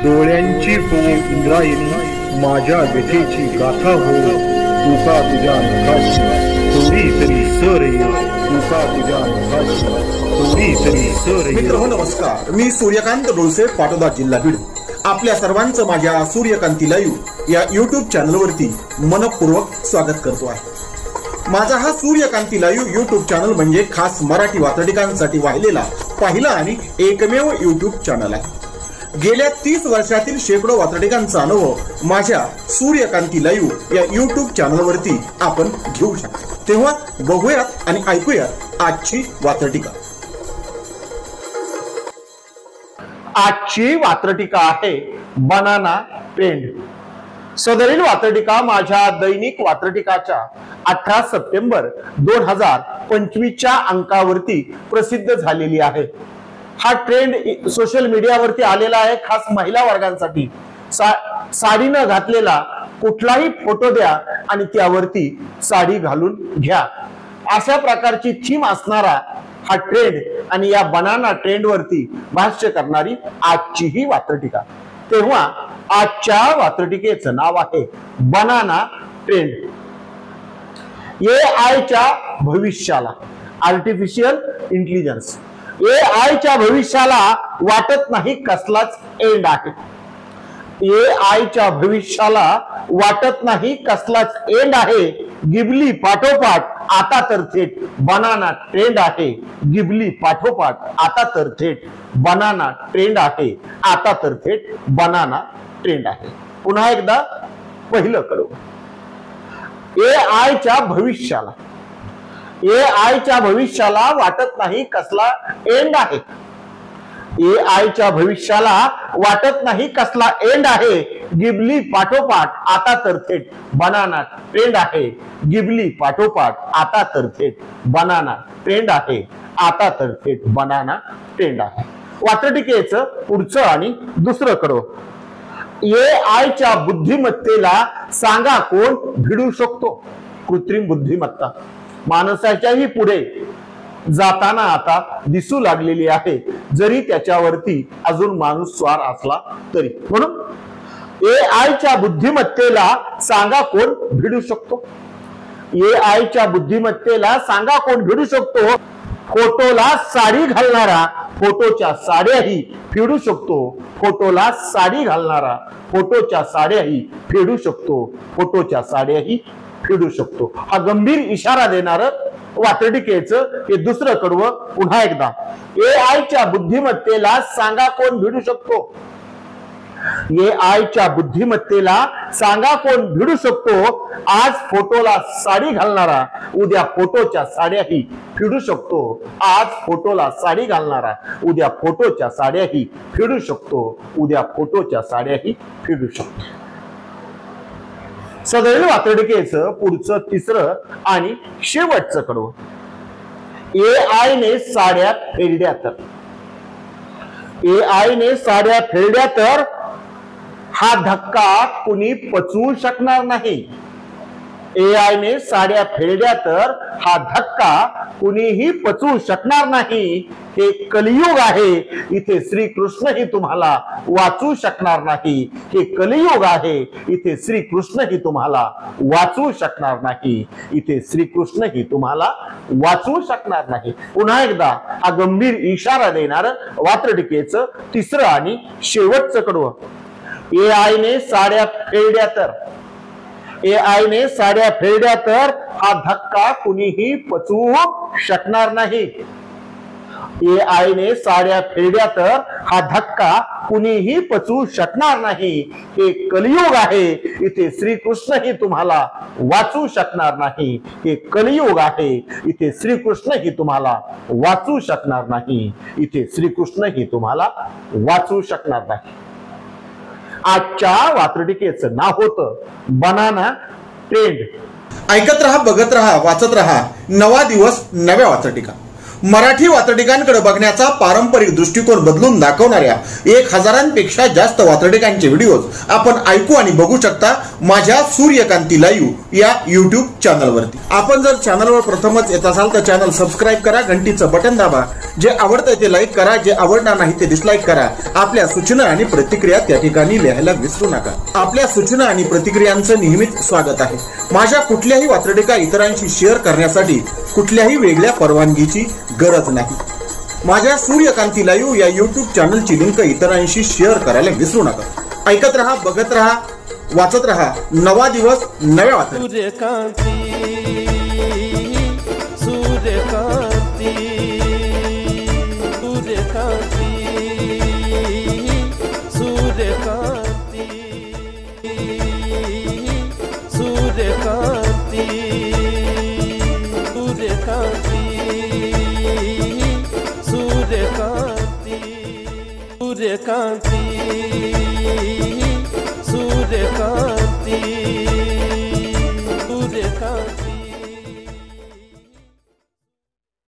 डोळ्यांची हो इंद्रायणी, माझ्या व्यथेची गाथा हो, तुका तुझ्या नखाशी थोडी तरी सर ये, तुका तुझ्या नखाशी थोडी तरी सर ये. मित्र हो नमस्कार, मी सूर्यकांत डोळसे, पाटोदा, जिल्हा बीड. आपल्या सर्वांचं माझ्या सूर्यकांती लाईव्ह या यूट्यूब चॅनलवरती मनपूर्वक स्वागत करतो आहे. माझा हा सूर्यकांती लाईव्ह यूट्यूब चॅनल म्हणजे खास मराठी वात्रटिकांसाठी वाहिलेला पहिला आणि एकमेव यूट्यूब चॅनल आहे. गेल्या 30 वर्षातील शेकडो वात्रटिकांचा अनुभव माझ्या सूर्यकांती लाईव्ह या यूट्यूब चॅनलवरती आपण घेऊ शकता. तेव्हा बघूयात आणि ऐकूयात आजची वात्रटिका. आजची वात्रटिका आहे बनाना ट्रेंड. सदरील वात्रटिका माझ्या दैनिक वात्रटिकाच्या 18 सप्टेंबर 2025 अंकावरती प्रसिद्ध झालेली आहे. हा ट्रेंड सोशल मीडियावरती आलेला आहे खास महिला वर्गांसाठी. साडी न घातलेला कुठलाही फोटो द्या आणि त्यावरती साडी घालून घ्या, अशा प्रकारची थीम असणारा हा ट्रेंड आणि या बनाना ट्रेंड वरती भाष्य करणारी आजची ही वात्रटिका. तेव्हा आजच्या वात्रटिकेचं नाव आहे बनाना ट्रेंड. AI भविष्याला, आर्टिफिशियल इंटेलिजन्स, AI भविष्याला वाटत नाही कसलाच एंड आहे. AI भविष्याला वाटत नाही कसलाच एंड आहे. गिबली पाठोपाठ आता तर थेट बनाना ट्रेंड आहे. गिबली पाठोपाठ आता तर थेट बनाना ट्रेंड आहे. आता तर थेट बनाना ट्रेंड आहे. पुन्हा एकदा पहिलं करू. AI भविष्याला, AI भविष्याला वाटत नाही कसला एंड आहे. AI भविष्याला वाटत नाही कसला एंड आहे. गिबली पाठोपाठ आता तर थेट बनाना ट्रेंड आहे. गिबली पाठोपाठ आता तर थेट बनाना ट्रेंड आहे. आता तर थेट बनाना ट्रेंड आहे. वात्रटिकेचं पुढचं आणि दुसरं करू. AI बुद्धिमत्तेला सांगा कोण भिडू शकतो. कृत्रिम बुद्धिमत्ता माणसाच्याही पुढे जाताना आता दिसू लागलेली आहे, जरी त्याच्यावरती अजून माणूस स्वार असला तरी. म्हणून AI बुद्धिमत्तेला सांगा कोण भिडू शकतो. AI बुद्धिमत्तेला सांगा कोण भिडू शकतो. फोटोला साडी घालणारा फोटोच्या साड्याही फेडू शकतो. फोटोला साडी घालणारा फोटोच्या साड्याही फेडू शकतो. फोटोच्या साड्याही फेडू शकतो. हा गंभीर इशारा देणार वात्रटिकेचं हे दुसरं कडवं. पुन्हा एकदा AI बुद्धिमत्तेला सांगा कोण भिडू शकतो. AI बुद्धिमत्तेला सांगा कोण भिडू शकतो. आज फोटोला साडी घालणारा उद्या फोटोच्या साड्याही फेडू शकतो. आज फोटोला साडी घालणारा उद्या फोटोच्या साड्याही फेडू शकतो. उद्या फोटोच्या साड्याही फेडू शकतो. सदरील वात्रटिकेचं पुढचं तिसरं आणि शेवटचं कडवं. AI ने साड्या फेडल्या तर, AI ने साड्या फेडल्या तर हा धक्का कुणी पचवू शकणार नाही. AI ने साड्या फेडल्या तर हा धक्का कुणीही पचवू शकणार नाही. हे कलियुग आहे, इथे श्रीकृष्णही तुम्हाला वाचू शकणार नाही. हे कलियुग आहे, इथे श्रीकृष्णही तुम्हाला वाचू शकणार नाही. इथे श्रीकृष्णही तुम्हाला वाचू शकणार नाही. पुन्हा एकदा हा गंभीर इशारा देणार वात्रटिकेचं तिसरं आणि शेवटचं कडवं. AI ने साड्या फेडल्या तर, AI ने साड्या फेडल्या तर हा धक्का कुणीही पचवू शकणार नाही. AI ने साड्या फेडल्या तर हा धक्का कुणीही पचवू शकणार नाही. हे कलियुग आहे, इथे श्रीकृष्णही तुम्हाला वाचू शकणार नाही. हे कलियुग आहे, इथे श्रीकृष्णही तुम्हाला वाचू शकणार नाही. इथे श्रीकृष्णही तुम्हाला वाचू शकणार नाही. आजच्या वात्रटिकेचं नाव होतं बनाना ट्रेंड. ऐकत रहा, बघत रहा, वाचत रहा. नवा दिवस नव्या वात्रटिका. मराठी वात्रटिकांकडे बघण्याचा पारंपरिक दृष्टिकोन बदलून दाखवणाऱ्या 1000पेक्षा जास्त वात्रटिकांचे व्हिडिओज आपण ऐकू आणि बघू शकता माझ्या सूर्यकांती लाईव्ह या युट्यूब चॅनलवरती। आपण जर चॅनलवर प्रथमच येत असाल तर चॅनल सबस्क्राईब करा, घंटीचं बटन दाबा, जे आवडतं ते लाईक करा, जे आवडणार नाही ते डिसलाईक करा। आपल्या सूचना आणि प्रतिक्रिया त्या ठिकाणी लिहायला विसरू नका। आपल्या सूचना आणि प्रतिक्रियांचं नेहमीच स्वागत आहे। माझ्या कुठल्याही वात्रटिका इतरांशी शेअर करण्यासाठी कुठल्याही वेगळ्या परवानगीची गरज नाही। माझ्या सूर्यकांती लाईव्ह या युट्यूब चॅनलची लिंक इतरांशी शेअर करायला विसरू नका। ऐकत रहा, बघत रहा, वाचत रहा। नवा दिवस नव्या वात्रटिका। सूर्यकांती